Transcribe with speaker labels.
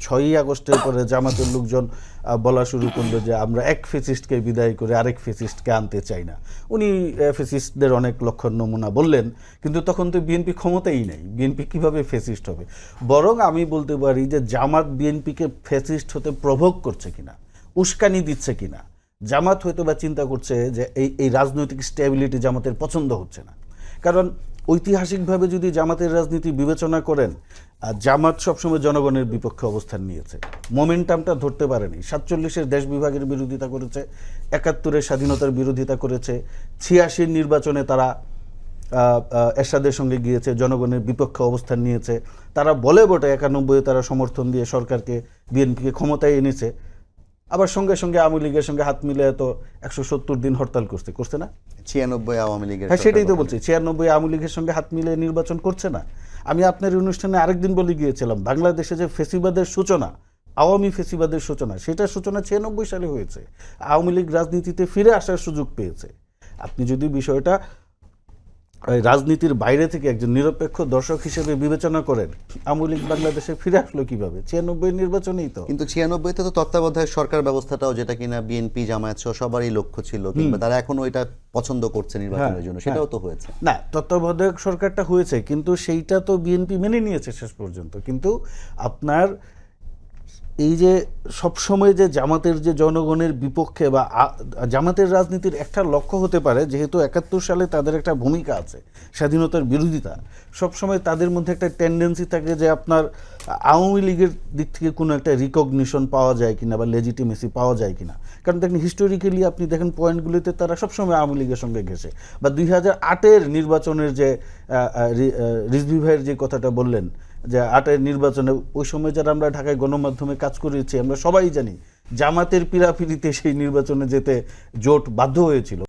Speaker 1: 6ই আগস্টের পরে জামাতের লোকজন বলা শুরু করলো যে আমরা এক ফেসিস্টকে বিদায় করে আরেক ফেসিস্টকে আনতে চাই না। উনি ফেসিস্টদের অনেক লক্ষণ নমুনা বললেন, কিন্তু তখন তো বিএনপি ক্ষমতাই নেই, বিএনপি কিভাবে ফেসিস্ট হবে? বরং আমি বলতে পারি যে জামাত বিএনপিকে ফেসিস্ট হতে প্রভোগ করছে কিনা, উস্কানি দিচ্ছে কিনা। জামাত হয়তো বা চিন্তা করছে যে এই রাজনৈতিক স্টেবিলিটি জামাতের পছন্দ হচ্ছে না। কারণ ঐতিহাসিকভাবে যদি জামাতের রাজনীতি বিবেচনা করেন, জামাত সবসময় জনগণের বিপক্ষে অবস্থান নিয়েছে, মোমেন্টামটা ধরতে পারেনি। 47-এর দেশ বিভাগের বিরোধিতা করেছে, 71-এর স্বাধীনতার বিরোধিতা করেছে, 86-র নির্বাচনে তারা এরশাদের সঙ্গে গিয়েছে, জনগণের বিপক্ষে অবস্থান নিয়েছে। তারা বলে বটে 91-এ তারা সমর্থন দিয়ে সরকারকে, বিএনপিকে ক্ষমতায় এনেছে, আবার সঙ্গে সঙ্গে আওয়ামী লীগের সঙ্গে হাত মিলে তো 170 দিন হরতাল করছে না?
Speaker 2: 96 আওয়ামী লীগের,
Speaker 1: হ্যাঁ সেটাই তো বলছি, 96 আওয়ামী লীগের সঙ্গে হাত মিলে নির্বাচন করছে না। আমি আপনার অনুষ্ঠানে আরেকদিন বলে গিয়েছিলাম, বাংলাদেশে যে ফেসিবাদের সূচনা, আওয়ামী ফেসিবাদের সূচনা, সেটার সূচনা 96 সালে হয়েছে। আওয়ামী লীগ রাজনীতিতে ফিরে আসার সুযোগ পেয়েছে। আপনি যদি বিষয়টা রাজনীতির বাইরে থেকে একজন নিরপেক্ষ দর্শক হিসেবে বিবেচনা করেন, আওয়ামী লীগ বাংলাদেশে ফিরে আসলো কিভাবে? 96 নির্বাচনেই তো।
Speaker 2: কিন্তু 96-তে তো তত্ত্বাবধায়ক সরকার ব্যবস্থাটাও, যেটা কিনা বিএনপি জামায়াত সহ সবারই লক্ষ্য ছিল, কিংবা তারা এখনো এটা পছন্দ করছে নির্বাচনের জন্য, সেটাও তো হয়েছে।
Speaker 1: না, তত্ত্বাবধায়ক সরকারটা হয়েছে, কিন্তু সেইটা তো বিএনপি মেনে নিয়েছে শেষ পর্যন্ত। কিন্তু আপনার এই যে সবসময় যে জামাতের যে জনগণের বিপক্ষে বা জামাতের রাজনীতির একটা লক্ষ্য হতে পারে, যেহেতু 71 সালে তাদের একটা ভূমিকা আছে, স্বাধীনতার বিরোধিতা, সবসময় তাদের মধ্যে একটা টেন্ডেন্সি থাকে যে আপনার আওয়ামী লীগের দিক থেকে কোনো একটা রিকগনিশন পাওয়া যায় কিনা বা লেজিটিমেসি পাওয়া যায় কিনা। কারণ দেখেন হিস্টোরিক্যালি আপনি দেখেন পয়েন্টগুলিতে তারা সবসময় আওয়ামী লীগের সঙ্গে ঘেসে। বা 2008-এর নির্বাচনের যে রিজভী ভাইয়ের যে কথাটা বললেন, যে 8-এর নির্বাচনে ওই সময় যারা আমরা ঢাকায় গণমাধ্যমে কাজ করেছি, আমরা সবাই জানি জামাতের পীড়াপিড়িতে সেই নির্বাচনে যেতে জোট বাধ্য হয়েছিল।